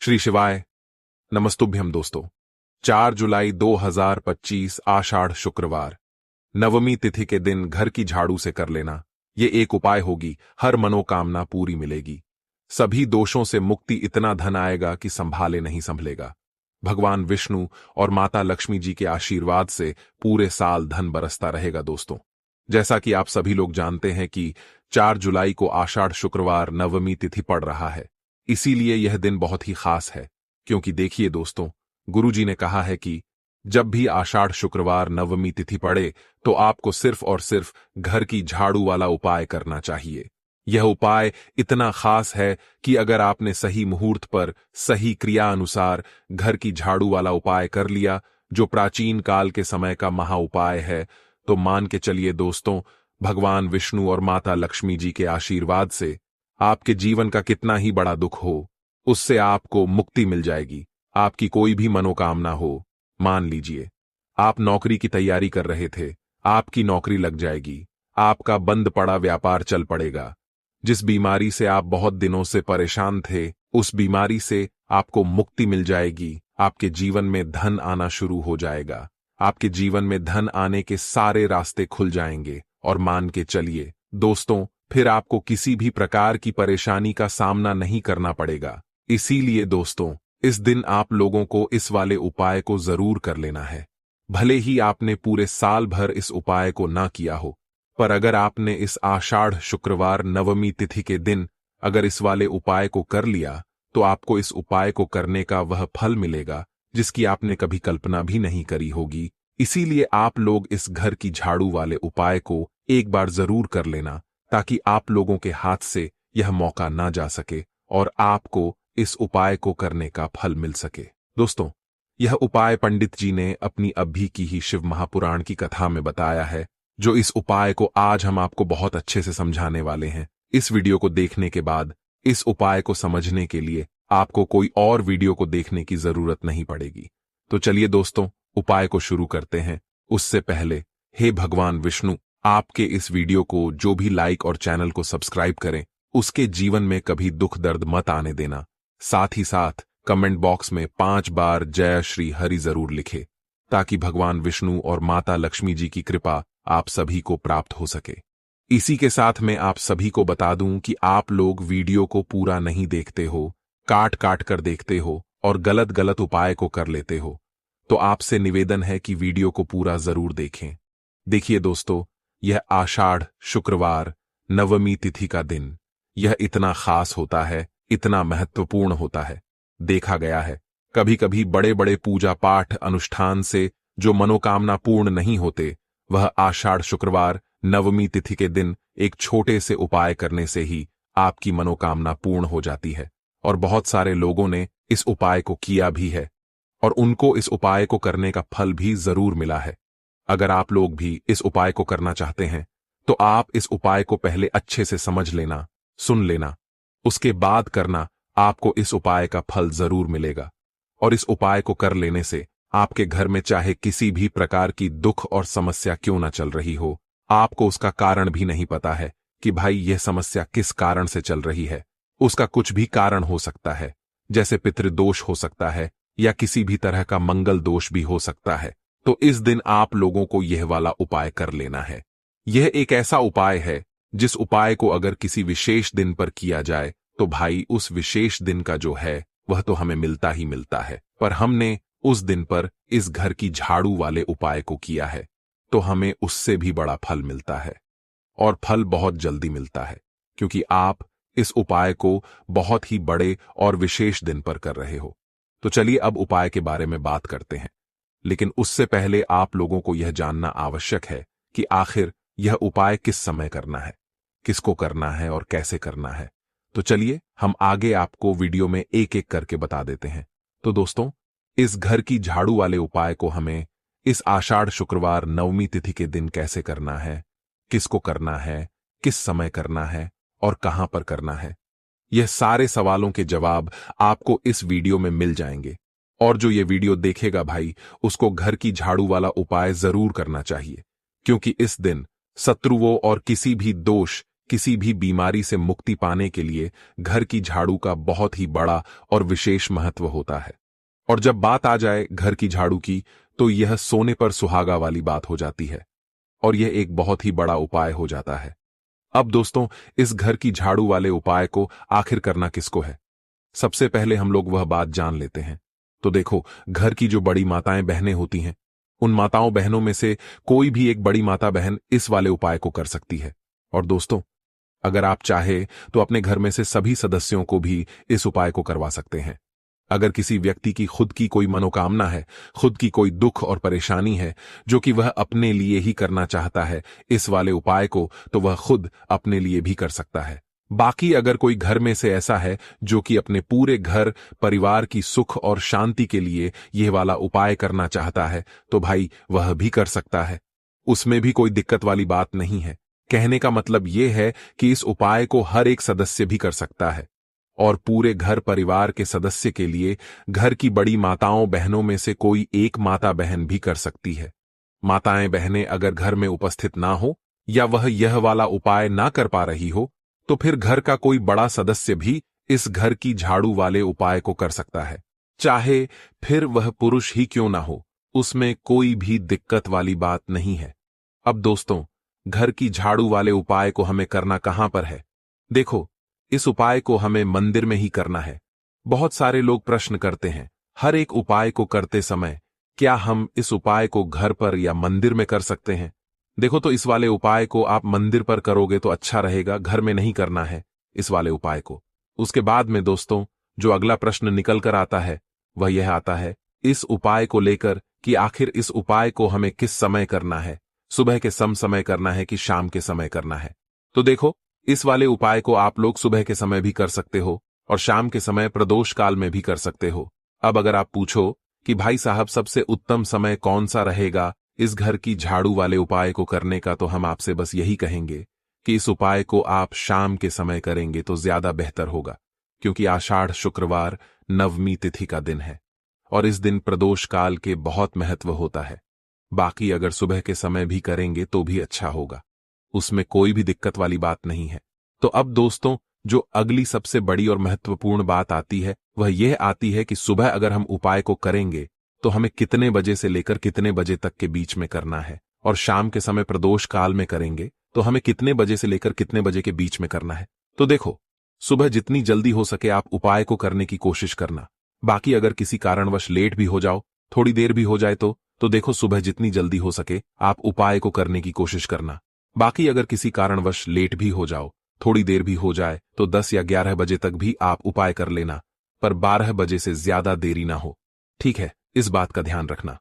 श्री शिवाय नमस्तुभ्यम दोस्तों। 4 जुलाई 2025 आषाढ़ शुक्रवार नवमी तिथि के दिन घर की झाड़ू से कर लेना ये एक उपाय होगी। हर मनोकामना पूरी मिलेगी, सभी दोषों से मुक्ति, इतना धन आएगा कि संभाले नहीं संभलेगा। भगवान विष्णु और माता लक्ष्मी जी के आशीर्वाद से पूरे साल धन बरसता रहेगा। दोस्तों, जैसा कि आप सभी लोग जानते हैं कि 4 जुलाई को आषाढ़ शुक्रवार नवमी तिथि पड़ रहा है, इसीलिए यह दिन बहुत ही खास है। क्योंकि देखिए दोस्तों, गुरुजी ने कहा है कि जब भी आषाढ़ शुक्रवार नवमी तिथि पड़े तो आपको सिर्फ और सिर्फ घर की झाड़ू वाला उपाय करना चाहिए। यह उपाय इतना खास है कि अगर आपने सही मुहूर्त पर सही क्रिया अनुसार घर की झाड़ू वाला उपाय कर लिया, जो प्राचीन काल के समय का महा उपाय है, तो मान के चलिए दोस्तों, भगवान विष्णु और माता लक्ष्मी जी के आशीर्वाद से आपके जीवन का कितना ही बड़ा दुख हो, उससे आपको मुक्ति मिल जाएगी। आपकी कोई भी मनोकामना हो, मान लीजिए आप नौकरी की तैयारी कर रहे थे, आपकी नौकरी लग जाएगी। आपका बंद पड़ा व्यापार चल पड़ेगा। जिस बीमारी से आप बहुत दिनों से परेशान थे, उस बीमारी से आपको मुक्ति मिल जाएगी। आपके जीवन में धन आना शुरू हो जाएगा। आपके जीवन में धन आने के सारे रास्ते खुल जाएंगे। और मान के चलिए दोस्तों, फिर आपको किसी भी प्रकार की परेशानी का सामना नहीं करना पड़ेगा। इसीलिए दोस्तों, इस दिन आप लोगों को इस वाले उपाय को जरूर कर लेना है। भले ही आपने पूरे साल भर इस उपाय को ना किया हो, पर अगर आपने इस आषाढ़ शुक्रवार नवमी तिथि के दिन अगर इस वाले उपाय को कर लिया, तो आपको इस उपाय को करने का वह फल मिलेगा जिसकी आपने कभी कल्पना भी नहीं करी होगी। इसीलिए आप लोग इस घर की झाड़ू वाले उपाय को एक बार जरूर कर लेना, ताकि आप लोगों के हाथ से यह मौका ना जा सके और आपको इस उपाय को करने का फल मिल सके। दोस्तों, यह उपाय पंडित जी ने अपनी अभी की ही शिव महापुराण की कथा में बताया है, जो इस उपाय को आज हम आपको बहुत अच्छे से समझाने वाले हैं। इस वीडियो को देखने के बाद इस उपाय को समझने के लिए आपको कोई और वीडियो को देखने की जरूरत नहीं पड़ेगी। तो चलिए दोस्तों, उपाय को शुरू करते हैं। उससे पहले हे भगवान विष्णु, आपके इस वीडियो को जो भी लाइक और चैनल को सब्सक्राइब करें, उसके जीवन में कभी दुख दर्द मत आने देना। साथ ही साथ कमेंट बॉक्स में 5 बार जय श्री हरि जरूर लिखे, ताकि भगवान विष्णु और माता लक्ष्मी जी की कृपा आप सभी को प्राप्त हो सके। इसी के साथ मैं आप सभी को बता दूं कि आप लोग वीडियो को पूरा नहीं देखते हो, काट काट कर देखते हो और गलत गलत उपाय को कर लेते हो। तो आपसे निवेदन है कि वीडियो को पूरा जरूर देखें। देखिए दोस्तों, यह आषाढ़ शुक्रवार नवमी तिथि का दिन यह इतना खास होता है, इतना महत्वपूर्ण होता है। देखा गया है कभी कभी बड़े बड़े पूजा पाठ अनुष्ठान से जो मनोकामना पूर्ण नहीं होते, वह आषाढ़ शुक्रवार नवमी तिथि के दिन एक छोटे से उपाय करने से ही आपकी मनोकामना पूर्ण हो जाती है। और बहुत सारे लोगों ने इस उपाय को किया भी है और उनको इस उपाय को करने का फल भी जरूर मिला है। अगर आप लोग भी इस उपाय को करना चाहते हैं, तो आप इस उपाय को पहले अच्छे से समझ लेना, सुन लेना, उसके बाद करना। आपको इस उपाय का फल जरूर मिलेगा। और इस उपाय को कर लेने से आपके घर में चाहे किसी भी प्रकार की दुख और समस्या क्यों ना चल रही हो, आपको उसका कारण भी नहीं पता है कि भाई यह समस्या किस कारण से चल रही है। उसका कुछ भी कारण हो सकता है, जैसे पितृदोष हो सकता है या किसी भी तरह का मंगल दोष भी हो सकता है। तो इस दिन आप लोगों को यह वाला उपाय कर लेना है। यह एक ऐसा उपाय है जिस उपाय को अगर किसी विशेष दिन पर किया जाए, तो भाई उस विशेष दिन का जो है वह तो हमें मिलता ही मिलता है। पर हमने उस दिन पर इस घर की झाड़ू वाले उपाय को किया है, तो हमें उससे भी बड़ा फल मिलता है। और फल बहुत जल्दी मिलता है, क्योंकि आप इस उपाय को बहुत ही बड़े और विशेष दिन पर कर रहे हो। तो चलिए अब उपाय के बारे में बात करते हैं। लेकिन उससे पहले आप लोगों को यह जानना आवश्यक है कि आखिर यह उपाय किस समय करना है, किसको करना है और कैसे करना है। तो चलिए हम आगे आपको वीडियो में एक एक करके बता देते हैं। तो दोस्तों, इस घर की झाड़ू वाले उपाय को हमें इस आषाढ़ शुक्रवार नवमी तिथि के दिन कैसे करना है, किसको करना है, किस समय करना है और कहां पर करना है, यह सारे सवालों के जवाब आपको इस वीडियो में मिल जाएंगे। और जो ये वीडियो देखेगा भाई, उसको घर की झाड़ू वाला उपाय जरूर करना चाहिए, क्योंकि इस दिन शत्रुओं और किसी भी दोष किसी भी बीमारी से मुक्ति पाने के लिए घर की झाड़ू का बहुत ही बड़ा और विशेष महत्व होता है। और जब बात आ जाए घर की झाड़ू की, तो यह सोने पर सुहागा वाली बात हो जाती है और यह एक बहुत ही बड़ा उपाय हो जाता है। अब दोस्तों, इस घर की झाड़ू वाले उपाय को आखिर करना किसको है? सबसे पहले हम लोग वह बात जान लेते हैं। तो देखो, घर की जो बड़ी माताएं बहनें होती हैं, उन माताओं बहनों में से कोई भी एक बड़ी माता बहन इस वाले उपाय को कर सकती है। और दोस्तों, अगर आप चाहे तो अपने घर में से सभी सदस्यों को भी इस उपाय को करवा सकते हैं। अगर किसी व्यक्ति की खुद की कोई मनोकामना है, खुद की कोई दुख और परेशानी है जो कि वह अपने लिए ही करना चाहता है इस वाले उपाय को, तो वह खुद अपने लिए भी कर सकता है। बाकी अगर कोई घर में से ऐसा है जो कि अपने पूरे घर परिवार की सुख और शांति के लिए यह वाला उपाय करना चाहता है, तो भाई वह भी कर सकता है। उसमें भी कोई दिक्कत वाली बात नहीं है। कहने का मतलब यह है कि इस उपाय को हर एक सदस्य भी कर सकता है और पूरे घर परिवार के सदस्य के लिए घर की बड़ी माताओं बहनों में से कोई एक माता बहन भी कर सकती है। माताएं बहनें अगर घर में उपस्थित ना हो या वह यह वाला उपाय ना कर पा रही हो, तो फिर घर का कोई बड़ा सदस्य भी इस घर की झाड़ू वाले उपाय को कर सकता है, चाहे फिर वह पुरुष ही क्यों ना हो। उसमें कोई भी दिक्कत वाली बात नहीं है। अब दोस्तों, घर की झाड़ू वाले उपाय को हमें करना कहां पर है? देखो, इस उपाय को हमें मंदिर में ही करना है। बहुत सारे लोग प्रश्न करते हैं, हर एक उपाय को करते समय क्या हम इस उपाय को घर पर या मंदिर में कर सकते हैं? देखो, तो इस वाले उपाय को आप मंदिर पर करोगे तो अच्छा रहेगा, घर में नहीं करना है इस वाले उपाय को। उसके बाद में दोस्तों, जो अगला प्रश्न निकल कर आता है वह यह आता है इस उपाय को लेकर कि आखिर इस उपाय को हमें किस समय करना है, सुबह के समय करना है कि शाम के समय करना है? तो देखो, इस वाले उपाय को आप लोग सुबह के समय भी कर सकते हो और शाम के समय प्रदोष काल में भी कर सकते हो। अब अगर आप पूछो कि भाई साहब सबसे उत्तम समय कौन सा रहेगा इस घर की झाड़ू वाले उपाय को करने का, तो हम आपसे बस यही कहेंगे कि इस उपाय को आप शाम के समय करेंगे तो ज्यादा बेहतर होगा, क्योंकि आषाढ़ शुक्रवार नवमी तिथि का दिन है और इस दिन प्रदोष काल के बहुत महत्व होता है। बाकी अगर सुबह के समय भी करेंगे तो भी अच्छा होगा, उसमें कोई भी दिक्कत वाली बात नहीं है। तो अब दोस्तों, जो अगली सबसे बड़ी और महत्वपूर्ण बात आती है वह यह आती है कि सुबह अगर हम उपाय को करेंगे तो हमें कितने बजे से लेकर कितने बजे तक के बीच में करना है, और शाम के समय प्रदोष काल में करेंगे तो हमें कितने बजे से लेकर कितने बजे के बीच में करना है। तो देखो, सुबह जितनी जल्दी हो सके आप उपाय को करने की कोशिश करना। बाकी अगर किसी कारणवश लेट भी हो जाओ, थोड़ी देर भी हो जाए तो देखो, सुबह जितनी जल्दी हो सके आप उपाय को करने की कोशिश करना। बाकी अगर किसी कारणवश लेट भी हो जाओ, थोड़ी देर भी हो जाए, तो 10 या 11 बजे तक भी आप उपाय कर लेना, पर 12 बजे से ज्यादा देरी ना हो। ठीक है, इस बात का ध्यान रखना।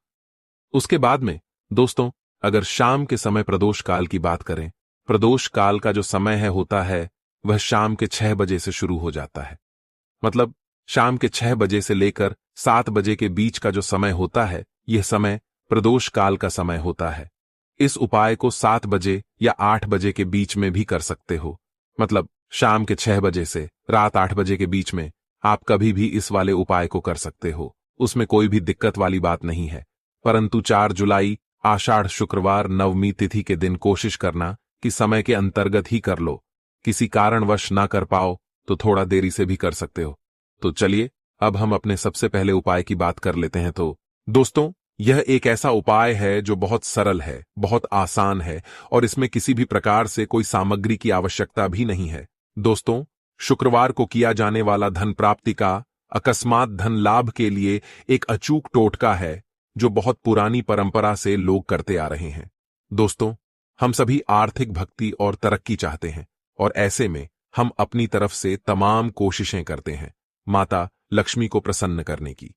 उसके बाद में दोस्तों, अगर शाम के समय प्रदोष काल की बात करें, प्रदोष काल का जो समय होता है वह शाम के 6 बजे से शुरू हो जाता है। मतलब शाम के 6 बजे से लेकर 7 बजे के बीच का जो समय होता है, यह समय प्रदोष काल का समय होता है। इस उपाय को 7 बजे या 8 बजे के बीच में भी कर सकते हो। मतलब शाम के 6 बजे से रात 8 बजे के बीच में आप कभी भी इस वाले उपाय को कर सकते हो, उसमें कोई भी दिक्कत वाली बात नहीं है। परंतु 4 जुलाई आषाढ़ शुक्रवार नवमी तिथि के दिन कोशिश करना कि समय के अंतर्गत ही कर लो। किसी कारणवश ना कर पाओ तो थोड़ा देरी से भी कर सकते हो। तो चलिए, अब हम अपने सबसे पहले उपाय की बात कर लेते हैं। तो दोस्तों, यह एक ऐसा उपाय है जो बहुत सरल है, बहुत आसान है और इसमें किसी भी प्रकार से कोई सामग्री की आवश्यकता भी नहीं है। दोस्तों, शुक्रवार को किया जाने वाला धन प्राप्ति का, अकस्मात धन लाभ के लिए एक अचूक टोटका है जो बहुत पुरानी परंपरा से लोग करते आ रहे हैं। दोस्तों, हम सभी आर्थिक भक्ति और तरक्की चाहते हैं और ऐसे में हम अपनी तरफ से तमाम कोशिशें करते हैं माता लक्ष्मी को प्रसन्न करने की,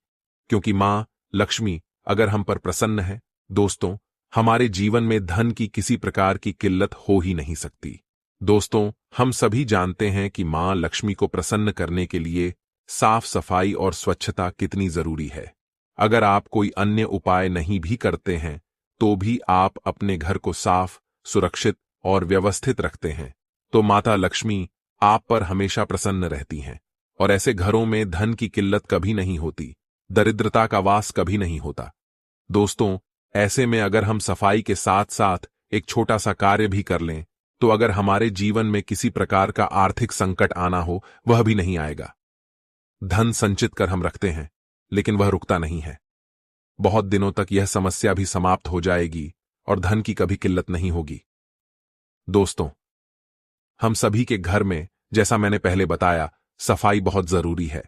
क्योंकि मां लक्ष्मी अगर हम पर प्रसन्न है दोस्तों, हमारे जीवन में धन की किसी प्रकार की किल्लत हो ही नहीं सकती। दोस्तों, हम सभी जानते हैं कि मां लक्ष्मी को प्रसन्न करने के लिए साफ सफाई और स्वच्छता कितनी जरूरी है। अगर आप कोई अन्य उपाय नहीं भी करते हैं तो भी आप अपने घर को साफ, सुरक्षित और व्यवस्थित रखते हैं, तो माता लक्ष्मी आप पर हमेशा प्रसन्न रहती हैं और ऐसे घरों में धन की किल्लत कभी नहीं होती, दरिद्रता का वास कभी नहीं होता। दोस्तों, ऐसे में अगर हम सफाई के साथ साथ एक छोटा सा कार्य भी कर लें तो अगर हमारे जीवन में किसी प्रकार का आर्थिक संकट आना हो, वह भी नहीं आएगा। धन संचित कर हम रखते हैं, लेकिन वह रुकता नहीं है। बहुत दिनों तक यह समस्या भी समाप्त हो जाएगी और धन की कभी किल्लत नहीं होगी। दोस्तों, हम सभी के घर में, जैसा मैंने पहले बताया, सफाई बहुत जरूरी है।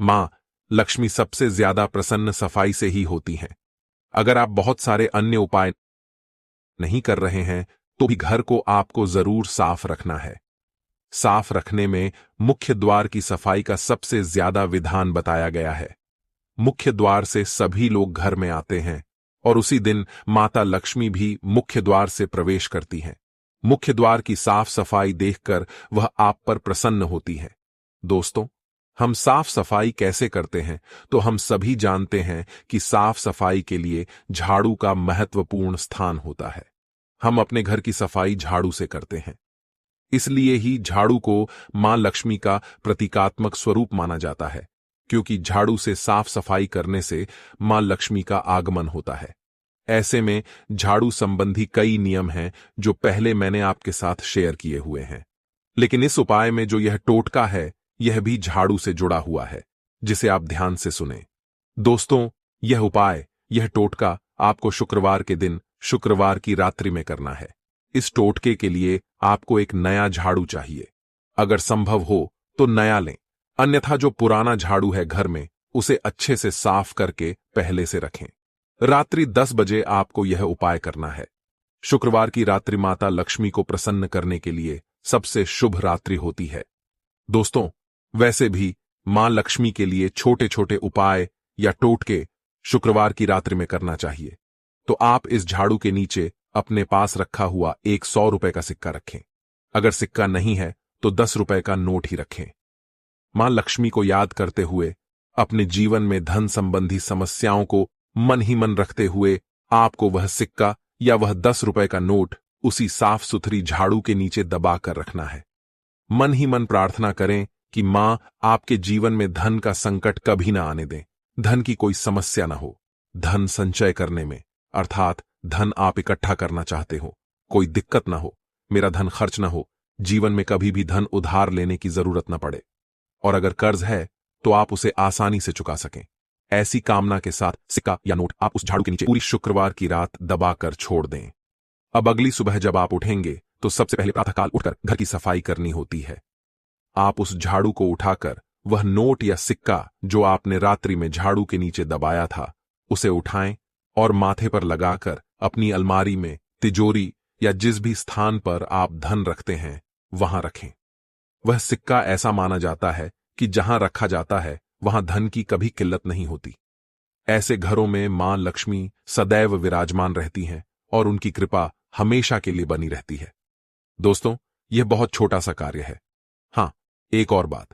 मां लक्ष्मी सबसे ज्यादा प्रसन्न सफाई से ही होती हैं। अगर आप बहुत सारे अन्य उपाय नहीं कर रहे हैं, तो भी घर को आपको जरूर साफ रखना है। साफ रखने में मुख्य द्वार की सफाई का सबसे ज्यादा विधान बताया गया है। मुख्य द्वार से सभी लोग घर में आते हैं और उसी दिन माता लक्ष्मी भी मुख्य द्वार से प्रवेश करती हैं। मुख्य द्वार की साफ सफाई देखकर वह आप पर प्रसन्न होती है। दोस्तों, हम साफ सफाई कैसे करते हैं, तो हम सभी जानते हैं कि साफ सफाई के लिए झाड़ू का महत्वपूर्ण स्थान होता है। हम अपने घर की सफाई झाड़ू से करते हैं। इसलिए ही झाड़ू को मां लक्ष्मी का प्रतीकात्मक स्वरूप माना जाता है, क्योंकि झाड़ू से साफ सफाई करने से मां लक्ष्मी का आगमन होता है। ऐसे में झाड़ू संबंधी कई नियम हैं जो पहले मैंने आपके साथ शेयर किए हुए हैं, लेकिन इस उपाय में जो यह टोटका है, यह भी झाड़ू से जुड़ा हुआ है, जिसे आप ध्यान से सुनें। दोस्तों, यह उपाय, यह टोटका आपको शुक्रवार के दिन, शुक्रवार की रात्रि में करना है। इस टोटके के लिए आपको एक नया झाड़ू चाहिए। अगर संभव हो तो नया लें, अन्यथा जो पुराना झाड़ू है घर में, उसे अच्छे से साफ करके पहले से रखें। रात्रि 10 बजे आपको यह उपाय करना है। शुक्रवार की रात्रि माता लक्ष्मी को प्रसन्न करने के लिए सबसे शुभ रात्रि होती है। दोस्तों, वैसे भी मां लक्ष्मी के लिए छोटे छोटे उपाय या टोटके शुक्रवार की रात्रि में करना चाहिए। तो आप इस झाड़ू के नीचे अपने पास रखा हुआ एक 100 रुपए का सिक्का रखें। अगर सिक्का नहीं है तो 10 रुपए का नोट ही रखें। मां लक्ष्मी को याद करते हुए, अपने जीवन में धन संबंधी समस्याओं को मन ही मन रखते हुए, आपको वह सिक्का या वह 10 रुपए का नोट उसी साफ सुथरी झाड़ू के नीचे दबा कर रखना है। मन ही मन प्रार्थना करें कि मां आपके जीवन में धन का संकट कभी ना आने दें, धन की कोई समस्या ना हो। धन संचय करने में, अर्थात धन आप इकट्ठा करना चाहते हो, कोई दिक्कत ना हो, मेरा धन खर्च ना हो, जीवन में कभी भी धन उधार लेने की जरूरत ना पड़े, और अगर कर्ज है तो आप उसे आसानी से चुका सकें। ऐसी कामना के साथ सिक्का या नोट आप उस झाड़ू के नीचे पूरी शुक्रवार की रात दबाकर छोड़ दें। अब अगली सुबह जब आप उठेंगे तो सबसे पहले प्रातःकाल उठकर घर की सफाई करनी होती है। आप उस झाड़ू को उठाकर वह नोट या सिक्का जो आपने रात्रि में झाड़ू के नीचे दबाया था, उसे उठाएं और माथे पर लगाकर अपनी अलमारी में, तिजोरी या जिस भी स्थान पर आप धन रखते हैं, वहां रखें। वह सिक्का ऐसा माना जाता है कि जहां रखा जाता है वहां धन की कभी किल्लत नहीं होती। ऐसे घरों में मां लक्ष्मी सदैव विराजमान रहती हैं और उनकी कृपा हमेशा के लिए बनी रहती है। दोस्तों, यह बहुत छोटा सा कार्य है। हां, एक और बात,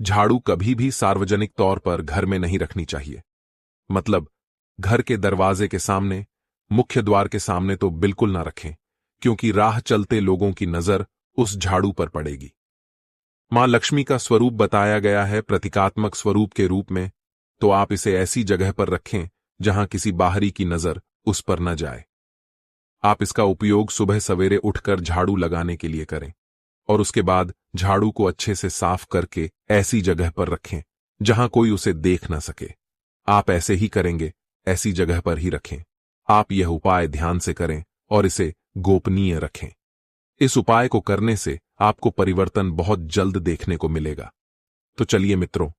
झाड़ू कभी भी सार्वजनिक तौर पर घर में नहीं रखनी चाहिए। मतलब घर के दरवाजे के सामने, मुख्य द्वार के सामने तो बिल्कुल ना रखें, क्योंकि राह चलते लोगों की नजर उस झाड़ू पर पड़ेगी। मां लक्ष्मी का स्वरूप बताया गया है प्रतीकात्मक स्वरूप के रूप में, तो आप इसे ऐसी जगह पर रखें जहां किसी बाहरी की नजर उस पर न जाए। आप इसका उपयोग सुबह सवेरे उठकर झाड़ू लगाने के लिए करें और उसके बाद झाड़ू को अच्छे से साफ करके ऐसी जगह पर रखें जहां कोई उसे देख न सके। आप ऐसे ही करेंगे, ऐसी जगह पर ही रखें। आप यह उपाय ध्यान से करें और इसे गोपनीय रखें। इस उपाय को करने से आपको परिवर्तन बहुत जल्द देखने को मिलेगा। तो चलिए मित्रों,